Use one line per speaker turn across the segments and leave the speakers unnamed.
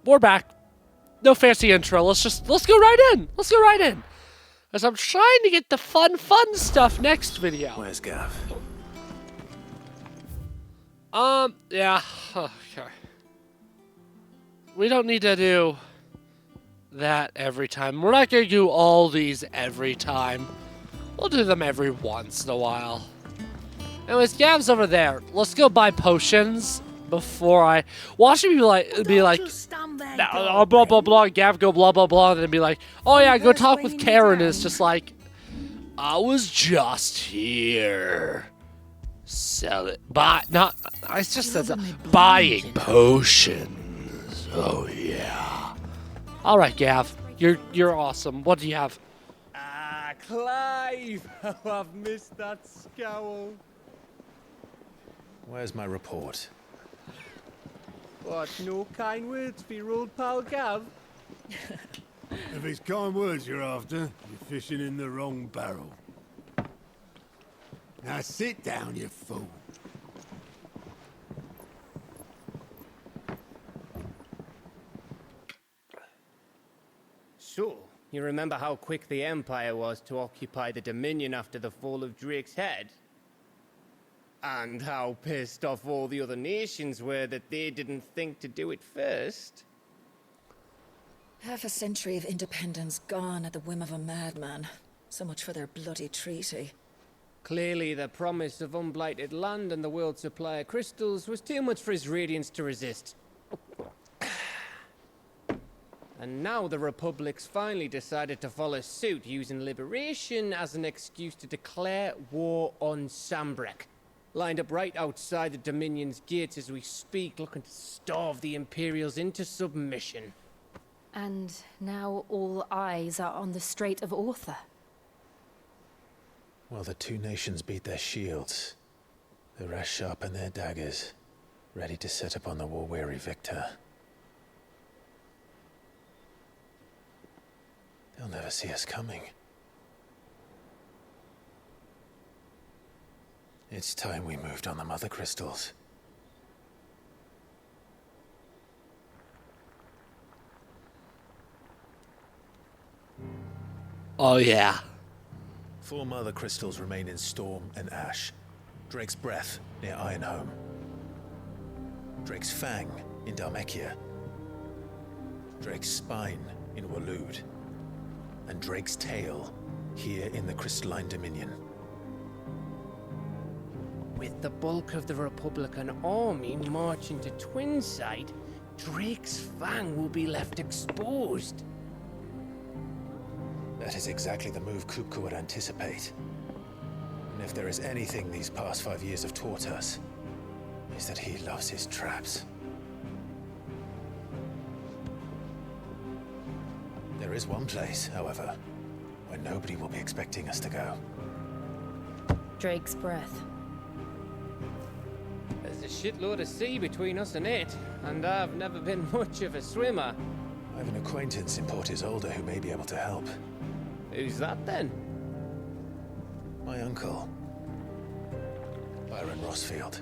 we're back. No fancy intro. Let's go right in. Let's go right in. As I'm trying to get the fun stuff next video.
Where's Gav?
Yeah. Okay. We don't need to do that every time. We're not going to do all these every time. We'll do them every once in a while. Anyways, Gav's over there. Let's go buy potions before I watch him be like, blah blah blah. Gav go blah blah blah, and then be like, oh yeah, go talk with Karen. It's just like, I was just here. Sell it. I just said buying potions. Oh yeah. All right, Gav. You're awesome. What do you have?
Ah, Clive! How I've missed that scowl.
Where's my report?
What, no kind words for your old pal Gav?
If it's kind words you're after, you're fishing in the wrong barrel. Now sit down, you fool.
So, you remember how quick the Empire was to occupy the Dominion after the fall of Drake's head? And how pissed off all the other nations were that they didn't think to do it first?
Half a century of independence gone at the whim of a madman. So much for their bloody treaty.
Clearly, the promise of unblighted land and the world's supply of crystals was too much for his radiance to resist. And now the Republic's finally decided to follow suit, using liberation as an excuse to declare war on Sambrek. Lined up right outside the Dominion's gates as we speak, looking to starve the Imperials into submission.
And now all eyes are on the Strait of Author.
Well, the two nations beat their shields. The rest sharpen their daggers, ready to set upon the war-weary victor. They'll never see us coming. It's time we moved on the mother crystals.
Oh yeah.
4 mother crystals remain in Storm and Ash. Drake's Breath near Ironhome. Drake's Fang in Dhalmekia. Drake's Spine in Waloed. And Drake's Tail here in the Crystalline Dominion.
With the bulk of the Republican army marching to Twinside, Drake's Fang will be left exposed.
That is exactly the move Kupka would anticipate. And if there is anything these past 5 years have taught us, is that he loves his traps. There is one place, however, where nobody will be expecting us to go.
Drake's Breath.
There's a shitload of sea between us and it, and I've never been much of a swimmer.
I have an acquaintance in Port Isolde who may be able to help.
Who's that then?
My uncle, Byron Rossfield.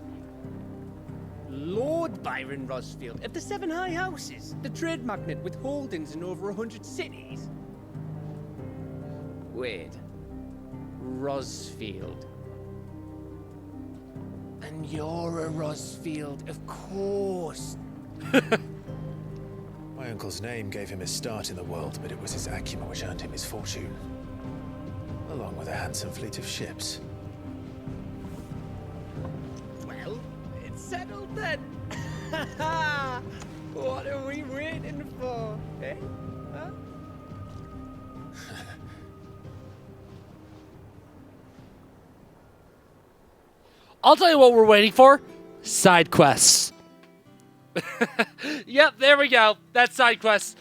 Lord Byron Rossfield of the 7 High Houses, the trade magnate with holdings in over 100 cities. Wait, Rossfield. And you're a Rossfield, of course.
My uncle's name gave him his start in the world, but it was his acumen which earned him his fortune. Along with a handsome fleet of ships.
Well, it's settled then. What are we waiting for, eh? Huh?
I'll tell you what we're waiting for. Side quests. Yep, there we go. That's side quests.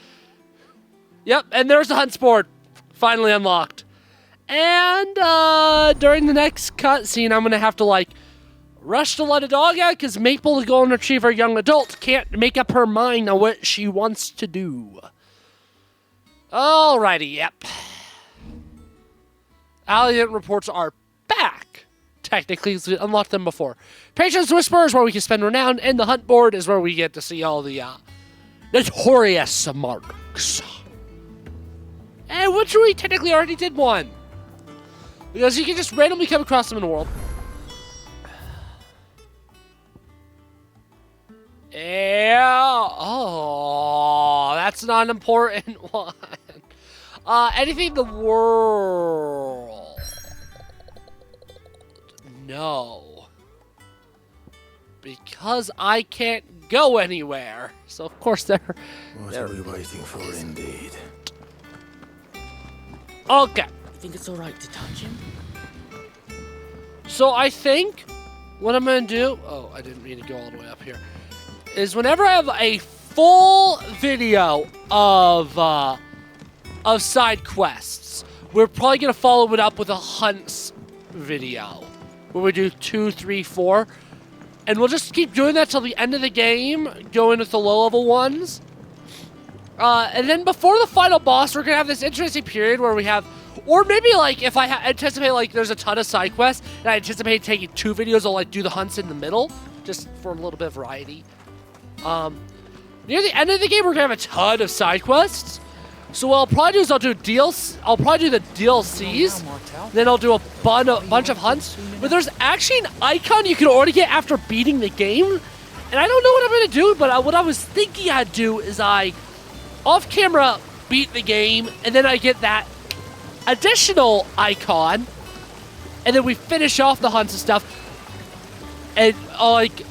Yep, and there's the hunt board. Finally unlocked. And during the next cutscene, I'm going to have to, like, rush to let a dog out because Maple, to go and retrieve her young adult, can't make up her mind on what she wants to do. Alrighty, yep. Alien reports are back. Technically, we unlocked them before. Patience Whisper is where we can spend renown, and the hunt board is where we get to see all the Notorious marks. And which we technically already did one. Because you can just randomly come across them in the world. Yeah. Oh, that's not an important one. Anything in the world? No. Because I can't go anywhere. So of course they're...
What are we waiting for, indeed?
Okay.
You think it's alright to touch him?
So I think what I'm going to do... Oh, I didn't mean to go all the way up here. Is whenever I have a full video of side quests, we're probably going to follow it up with a hunts video. Where we do 2, 3, 4. And we'll just keep doing that till the end of the game, going with the low-level ones. And then before the final boss, we're going to have this interesting period where we have... Or maybe, like, if I anticipate, like, there's a ton of side quests, and I anticipate taking 2 videos, I'll, like, do the hunts in the middle, just for a little bit of variety. Near the end of the game, we're going to have a ton of side quests. So what I'll probably do is I'll probably do the DLCs, then I'll do a bunch of hunts. But there's actually an icon you can already get after beating the game, and I don't know what I'm going to do, but what I was thinking I'd do is I, off camera, beat the game, and then I get that additional icon, and then we finish off the hunts and stuff, and like,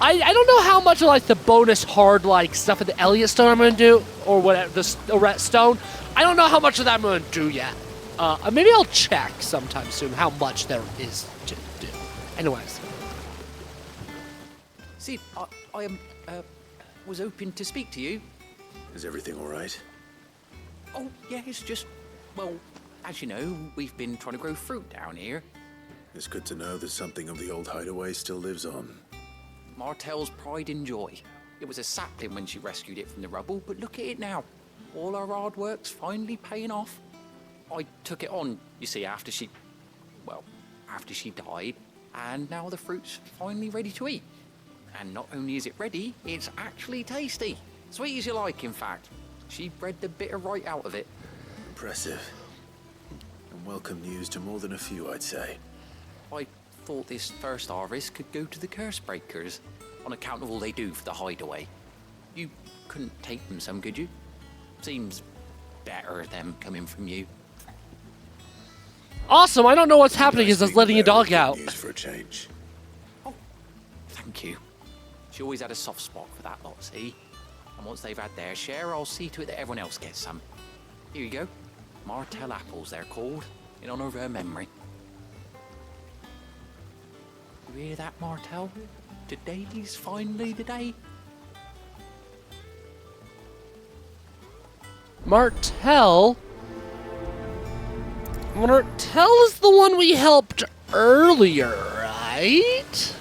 I don't know how much of like the bonus hard like stuff at the Elliot Stone I'm gonna do, or whatever, the Ret Stone. I don't know how much of that I'm gonna do yet. Maybe I'll check sometime soon how much there is to do. Anyways.
See, I was hoping to speak to you.
Is everything all right?
Oh, yeah, it's just, well, as you know, we've been trying to grow fruit down here.
It's good to know that something of the old Hideaway still lives on.
Martel's pride and joy. It was a sapling when she rescued it from the rubble, but look at it now. All our hard work's finally paying off. I took it on, you see, after she died, and now the fruit's finally ready to eat. And not only is it ready, it's actually tasty. Sweet as you like, in fact. She bred the bitter right out of it.
Impressive. And welcome news to more than a few, I'd say.
I thought this first harvest could go to the curse breakers, on account of all they do for the Hideaway. You couldn't take them some, could you? Seems better them coming from you.
Awesome, I don't know what's happening is just letting a dog out.
News for a change.
Oh, thank you. She always had a soft spot for that lot, see? And once they've had their share, I'll see to it that everyone else gets some. Here you go. Martel apples, they're called, in honor of her memory. You hear that, Martel? Today's finally the day.
Martel is the one we helped earlier, right?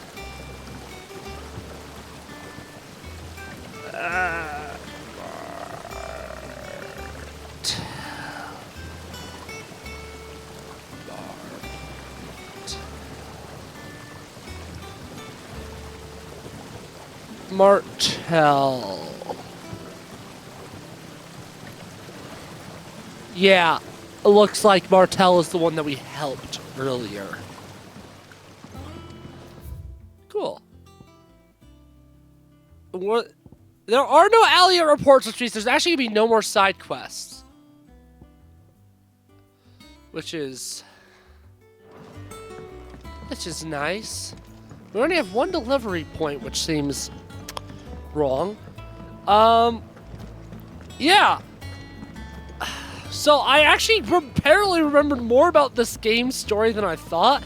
Martel. Yeah, it looks like Martel is the one that we helped earlier. Cool. What? There are no Elliot reports, which means there's actually going to be no more side quests. Which is nice. We only have one delivery point, which seems wrong. Yeah. So I actually apparently remembered more about this game's story than I thought.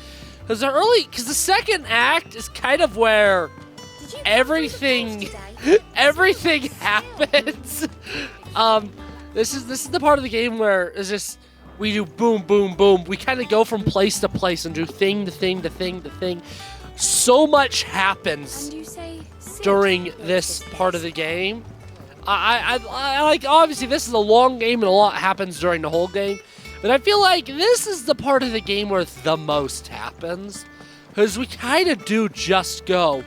Because the second act is kind of where everything happens. This is the part of the game where it's just we do boom, boom, boom. We kind of go from place to place and do thing to thing to thing to thing. So much happens during this part of the game. I like, obviously this is a long game and a lot happens during the whole game, but I feel like this is the part of the game where the most happens, because we kind of do just go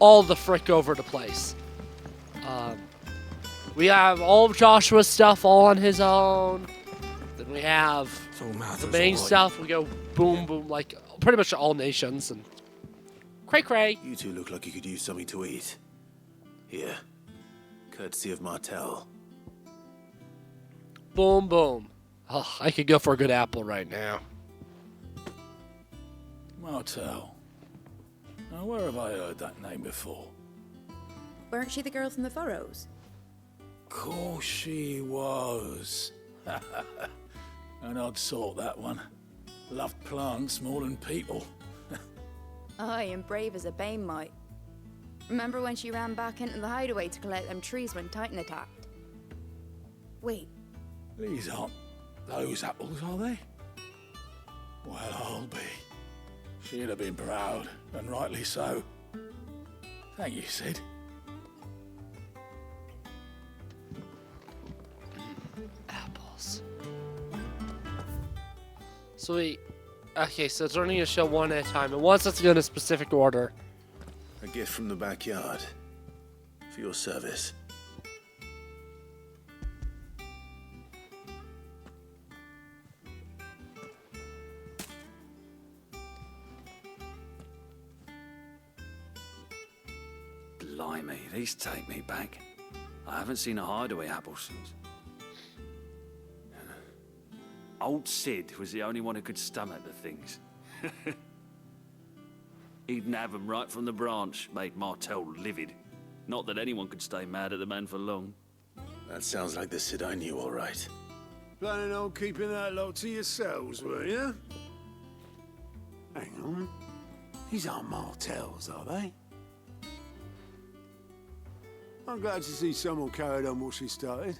all the frick over the place. We have all of Joshua's stuff all on his own. Then we have the main stuff. We go boom, boom, like pretty much all nations. And cray cray.
You two look like you could use something to eat. Here. Courtesy of Martel.
Boom, boom. Oh, I could go for a good apple right now.
Martel. Now, where have I heard that name before?
Weren't she the girl from the Furrows?
Course she was. An odd sort, that one. Loved plants more than people.
Aye, and brave as a bane might. Remember when she ran back into the hideaway to collect them trees when Titan attacked? Wait,
These aren't those apples, are they? Well, I'll be. She'd have been proud, and rightly so. Thank you, Sid.
Apples. Sweet. Okay, so it's only going to show one at a time. And once it's in a specific order.
A gift from the backyard. For your service.
Blimey, these take me back. I haven't seen a hideaway apple since. Old Sid was the only one who could stomach the things. He'd nab 'em right from the branch, made Martel livid. Not that anyone could stay mad at the man for long.
That sounds like the Sid I knew, all right.
Planning on keeping that lot to yourselves, were you? Hang on. These aren't Martels, are they? I'm glad to see someone carried on what she started.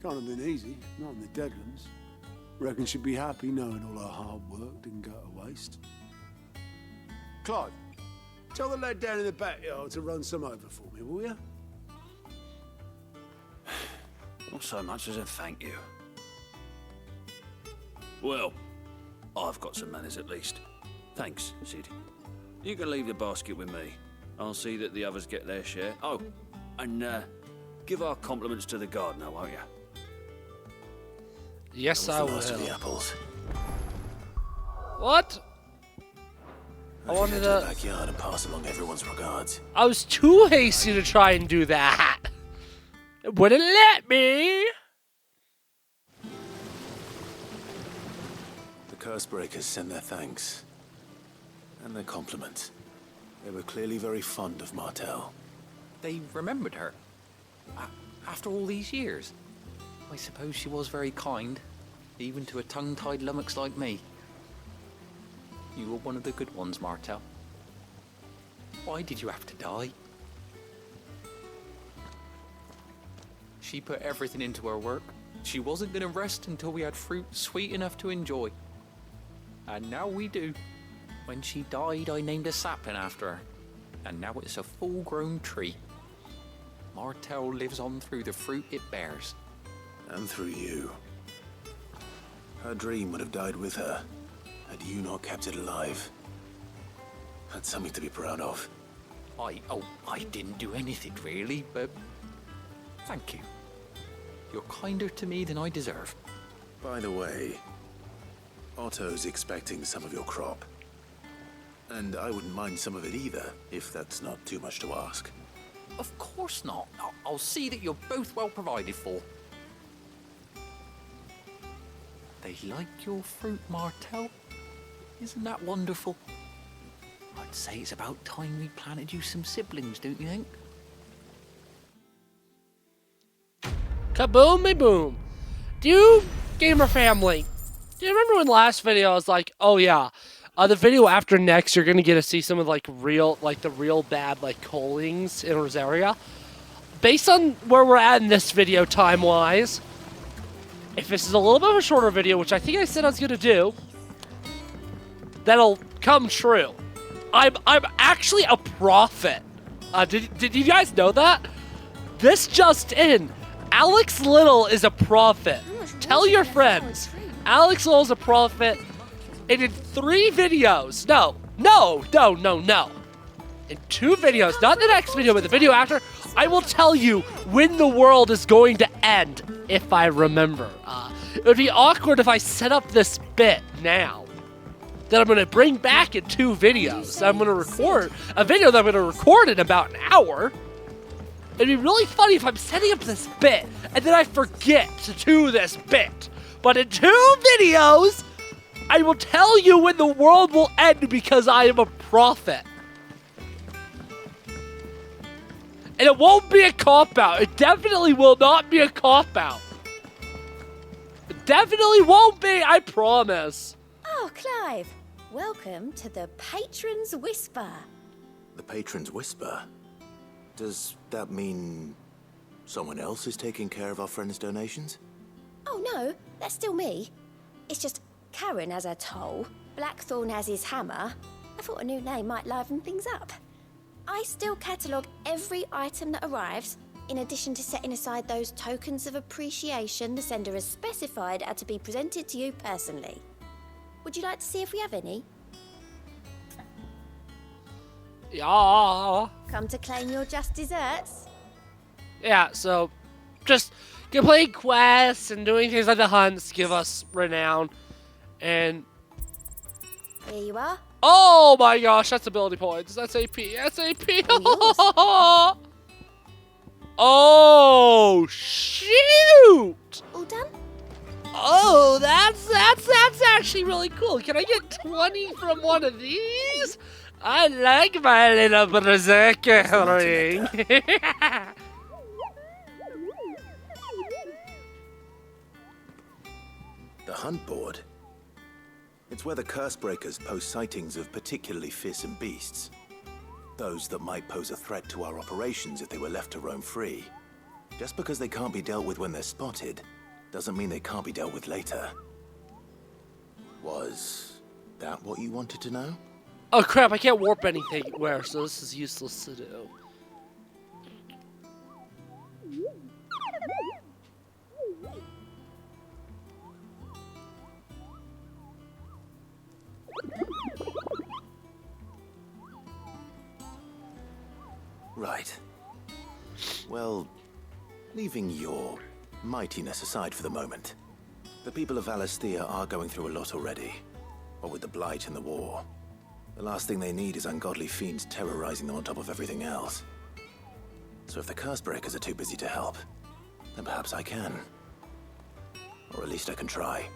Can't have been easy, not in the Deadlands. Reckon she'd be happy knowing all her hard work didn't go to waste. Clive, tell the lad down in the backyard to run some over for me, will you?
Not so much as a thank you. Well, I've got some manners at least. Thanks, Sid. You can leave the basket with me. I'll see that the others get their share. Oh, and give our compliments to the gardener, won't you?
Yes, I
That was the last of
will.
the apples.
What? I
should
wanted
head to the
to...
backyard and pass along everyone's regards.
I was too hasty to try and do that. It wouldn't let me.
The Cursebreakers send their thanks. And their compliments. They were clearly very fond of Martel.
They remembered her. After all these years. I suppose she was very kind, even to a tongue-tied lummox like me. You were one of the good ones, Martel. Why did you have to die? She put everything into her work. She wasn't going to rest until we had fruit sweet enough to enjoy. And now we do. When she died, I named a sapling after her. And now it's a full-grown tree. Martel lives on through the fruit it bears.
And through you. Her dream would have died with her, had you not kept it alive. That's something to be proud of.
I didn't do anything really, but thank you. You're kinder to me than I deserve.
By the way, Otto's expecting some of your crop. And I wouldn't mind some of it either, if that's not too much to ask.
Of course not. I'll see that you're both well provided for. They like your fruit, Martel. Isn't that wonderful? I'd say it's about time we planted you some siblings, don't you think?
Kaboomy boom. Do you, gamer family, do you remember when last video I was like, oh yeah, the video after next you're gonna get to see some of the real bad Colings in Rosaria. Based on where we're at in this video time-wise, if this is a little bit of a shorter video, which I think I said I was gonna do, that'll come true. I'm actually a prophet. Did you guys know that? This just in. Alex Little is a prophet. Tell your friends. Alex Little is a prophet. And in 3 videos, no. In 2 videos, not the next video, but the video after, I will tell you when the world is going to end, if I remember. It would be awkward if I set up this bit now that I'm going to bring back in 2 videos. I'm going to record a video that I'm going to record in about an hour. It'd be really funny if I'm setting up this bit and then I forget to do this bit. But in 2 videos, I will tell you when the world will end because I am a prophet. And it won't be a cop-out. It definitely will not be a cop-out. It definitely won't be, I promise.
Oh, Clive. Welcome to the Patron's Whisper.
The Patron's Whisper? Does that mean someone else is taking care of our friend's donations?
Oh, no. That's still me. It's just Karen has her toll, Blackthorn has his hammer. I thought a new name might liven things up. I still catalogue every item that arrives, in addition to setting aside those tokens of appreciation the sender has specified are to be presented to you personally. Would you like to see if we have any?
Yeah.
Come to claim your just desserts?
Yeah, so just completing quests and doing things like the hunts give us renown. And
Here you are.
oh my gosh, that's ability points. That's AP. That's AP. Oh shoot!
All done?
Oh, that's actually really cool. Can I get 20 from one of these? I like my little berserker ring.
The hunt board? It's where the Cursebreakers post sightings of particularly fearsome beasts. Those that might pose a threat to our operations if they were left to roam free. Just because they can't be dealt with when they're spotted, doesn't mean they can't be dealt with later. Was that what you wanted to know?
Oh crap, I can't warp anything where, so this is useless to do.
Right. Well, leaving your mightiness aside for the moment, the people of Valisthea are going through a lot already. What with the Blight and the war. The last thing they need is ungodly fiends terrorizing them on top of everything else. So if the Cursebreakers are too busy to help, then perhaps I can. Or at least I can try.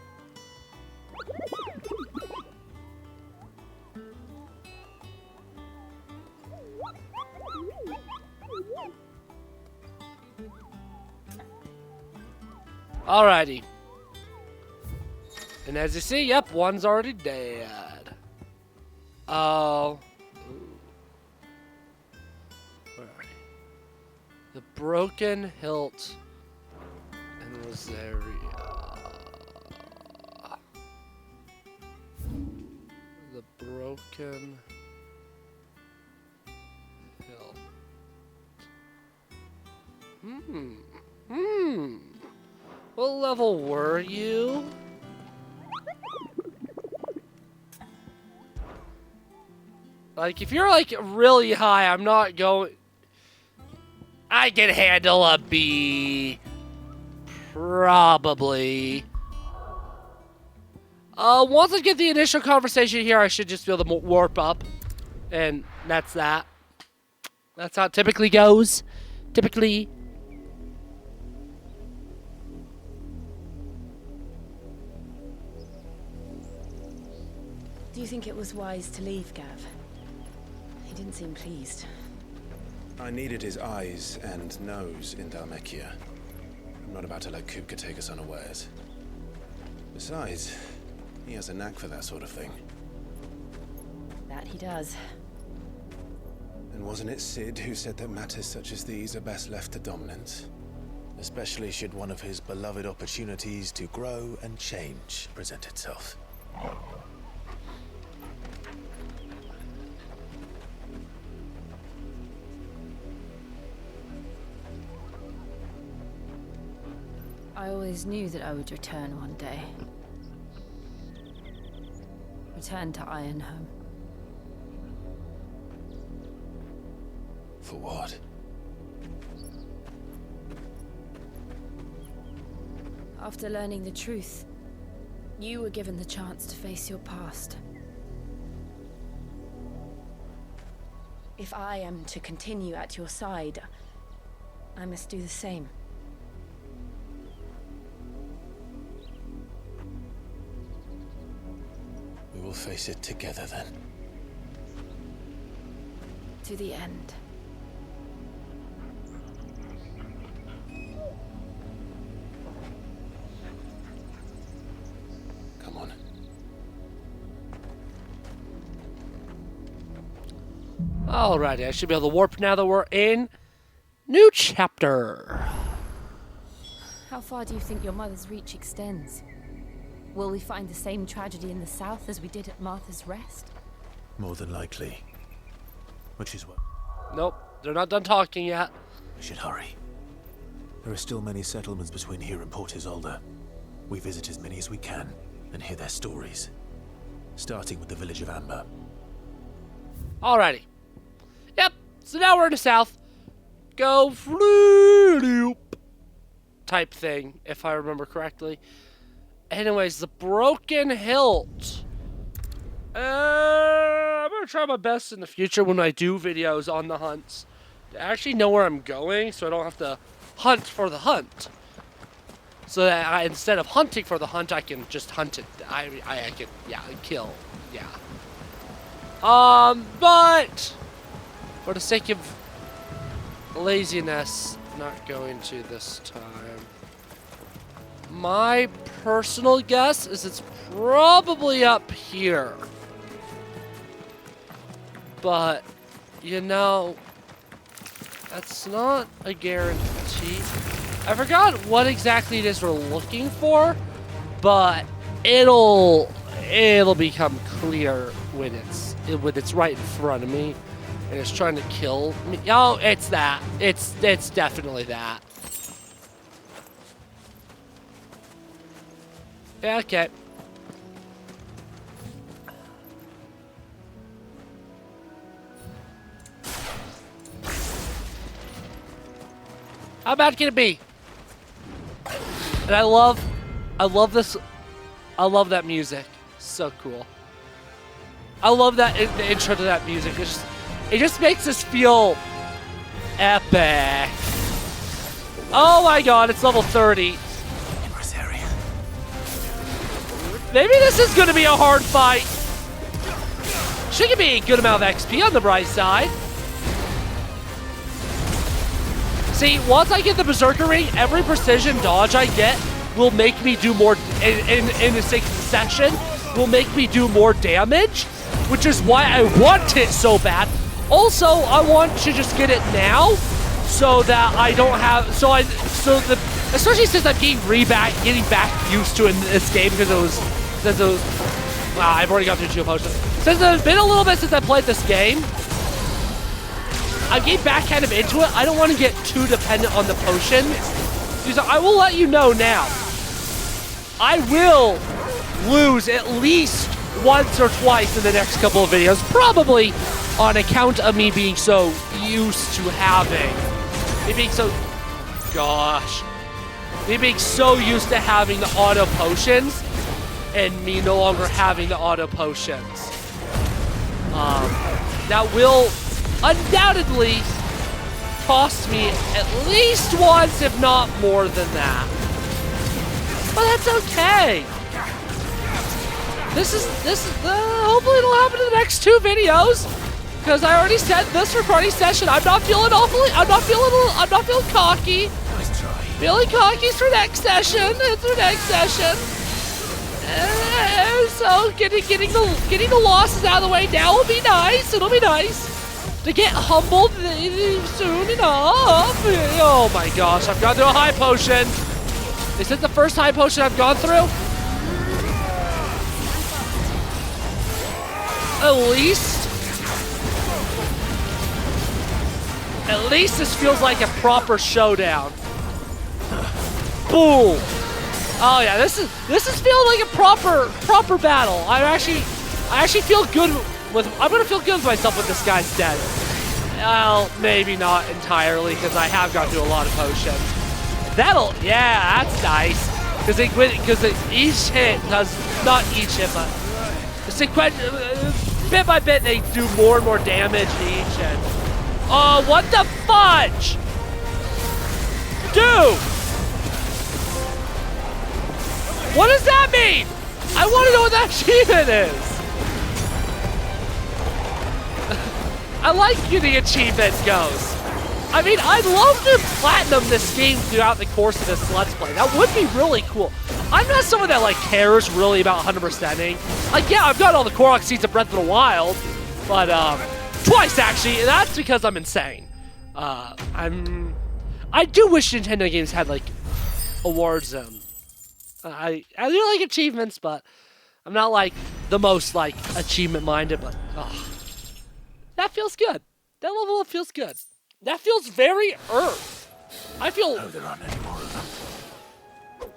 Alrighty. And as you see, yep, one's already dead. Oh. Where are you? The Broken Hilt and Rosaria. The Broken Hilt. What level were you? Like, if you're, like, really high, I'm not going... I can handle a B. Probably. Once I get the initial conversation here, I should just be able to warp up. And that's that. That's how it typically goes. Typically...
Do you think it was wise to leave, Gav? He didn't seem pleased.
I needed his eyes and nose in Dhalmekia. I'm not about to let Kupka take us unawares. Besides, he has a knack for that sort of thing.
That he does.
And wasn't it Sid who said that matters such as these are best left to dominance? Especially should one of his beloved opportunities to grow and change present itself.
I always knew that I would return one day. Return to Ironhome.
For what?
After learning the truth, you were given the chance to face your past. If I am to continue at your side, I must do the same.
We will face it together then.
To the end.
Come on.
Alrighty, I should be able to warp now that we're in new chapter.
How far do you think your mother's reach extends? Will we find the same tragedy in the south as we did at Martha's Rest?
More than likely. Which is what?
Nope, they're not done talking yet.
We should hurry. There are still many settlements between here and Port Isolde. We visit as many as we can and hear their stories. Starting with the village of Amber.
Alrighty. Yep, so now we're in the south. Go floop type thing, if I remember correctly. Anyways, the Broken Hilt. I'm gonna try my best in the future when I do videos on the hunts to actually know where I'm going, so I don't have to hunt for the hunt. So that instead of hunting for the hunt, I can just hunt it. I can, yeah, kill, yeah. But for the sake of laziness, not going to this time. My personal guess is it's probably up here. But, you know, that's not a guarantee. I forgot what exactly it is we're looking for, but it'll become clear when it's right in front of me and it's trying to kill me. Oh, it's that. It's definitely that. Yeah, okay. How bad can it be? And I love this. I love that music. So cool. I love that the intro to that music. It just makes us feel epic. Oh my god, it's level 30. Maybe this is going to be a hard fight. Should give me a good amount of XP on the bright side. See, once I get the Berserker Ring, every precision dodge I get will make me do more, in a succession, will make me do more damage, which is why I want it so bad. Also, I want to just get it now, so that I don't have, especially since I'm getting back used to it in this game, because wow, I've already got through 2 potions. Since it's been a little bit since I played this game, I'm getting back kind of into it. I don't want to get too dependent on the potion. Because I will let you know now, I will lose at least once or twice in the next couple of videos, probably on account of me being so used to having, me being so used to having the auto potions, and me no longer having the auto potions. That will undoubtedly cost me at least once, if not more than that. But that's okay. This is hopefully it'll happen in the next 2 videos, because I already said this recording session I'm not feeling cocky.
Nice try.
Feeling cocky's for next session. It's for next session. So getting the losses out of the way now will be nice. It'll be nice to get humbled soon enough. Oh my gosh, I've gone through a high potion. Is it the first high potion I've gone through? At least this feels like a proper showdown. Boom. Oh yeah, this is feeling like a proper battle. I actually feel good I'm gonna feel good with myself when this guy's dead. Well, maybe not entirely, because I have gone through a lot of potions. Yeah, that's nice. Because each hit does, not each hit, but bit by bit they do more and more damage to each hit. Oh, what the fudge? Dude! What does that mean? I want to know what that achievement is. I like who the achievement goes. I mean, I'd love to platinum this game throughout the course of this Let's Play. That would be really cool. I'm not someone that like cares really about 100%ing. Like, yeah, I've got all the Korok Seeds of Breath of the Wild, but twice actually. And that's because I'm insane. I do wish Nintendo games had like awards. I do like achievements, but I'm not like the most like achievement minded. But that feels good. That level up feels good. That feels very Earth. I feel.
Oh, there aren't any more of them.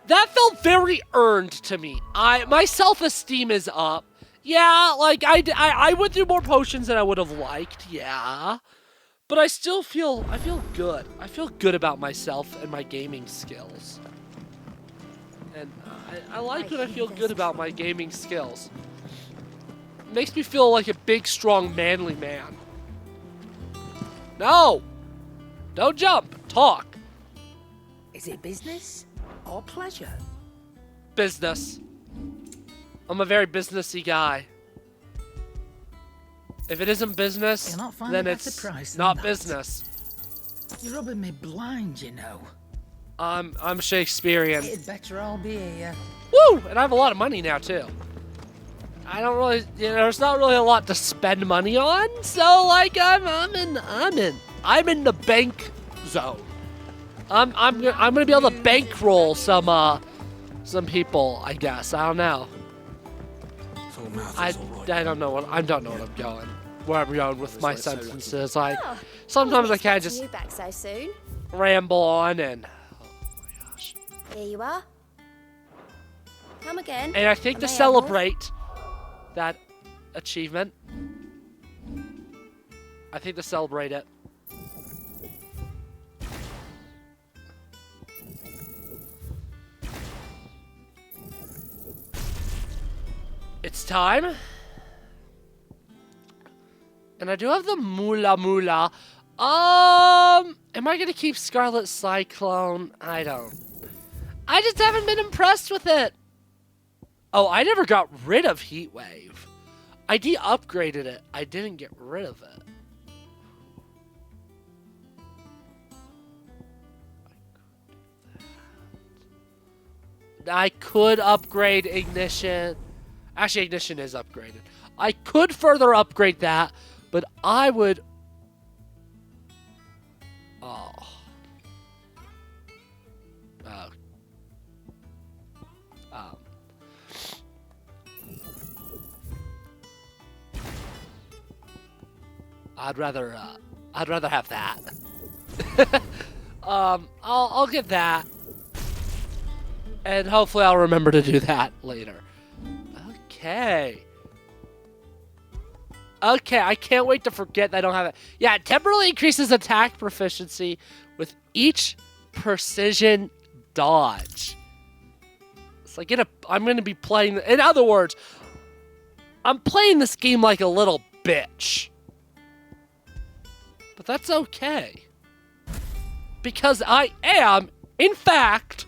That felt very earned to me. My self-esteem is up. Yeah, like I went through more potions than I would have liked. Yeah, but I feel good. I feel good about myself and my gaming skills. And I like when I feel good about my gaming skills. It makes me feel like a big, strong, manly man. No! Don't jump. Talk.
Is it business or pleasure?
Business. I'm a very businessy guy. If it isn't business, then it's not business.
You're rubbing me blind, you know.
I'm Shakespearean.
It'd better all be here.
Woo! And I have a lot of money now too. I don't really, there's not really a lot to spend money on, so like I'm in the bank zone. I'm gonna be able to bankroll some people, I guess. I don't know. I don't know where I'm going. Where I'm going with my sentences. Like sometimes I can't just
back so soon.
ramble on and. Oh my gosh.
Here you are. Come again.
And I think to celebrate that achievement, I think to celebrate it, it's time. And I do have the Mula Mula. Am I gonna keep Scarlet Cyclone? I don't. I just haven't been impressed with it. Oh, I never got rid of Heatwave. I de-upgraded it. I didn't get rid of it. I could upgrade Ignition. Actually, Ignition is upgraded. I could further upgrade that, but I would... Oh. I'd rather have that. I'll get that. And hopefully I'll remember to do that later. Okay. Okay, I can't wait to forget that I don't have it. Yeah, it temporarily increases attack proficiency with each precision dodge. It's like I'm going to be playing... In other words, I'm playing this game like a little bitch. But that's okay. Because I am, in fact,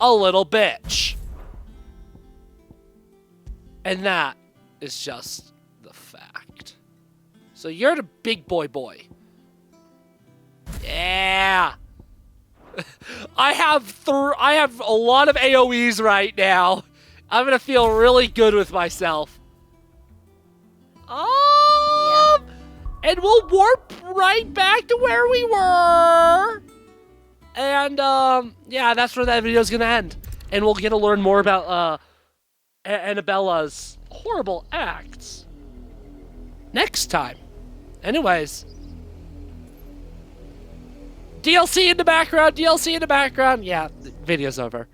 a little bitch. And that is just the fact. So you're the big boy. Yeah. I have a lot of AoEs right now. I'm gonna feel really good with myself. And we'll warp right back to where we were. And yeah, that's where that video's gonna end. And we'll get to learn more about Annabella's horrible acts next time. Anyways, DLC in the background. Yeah, the video's over.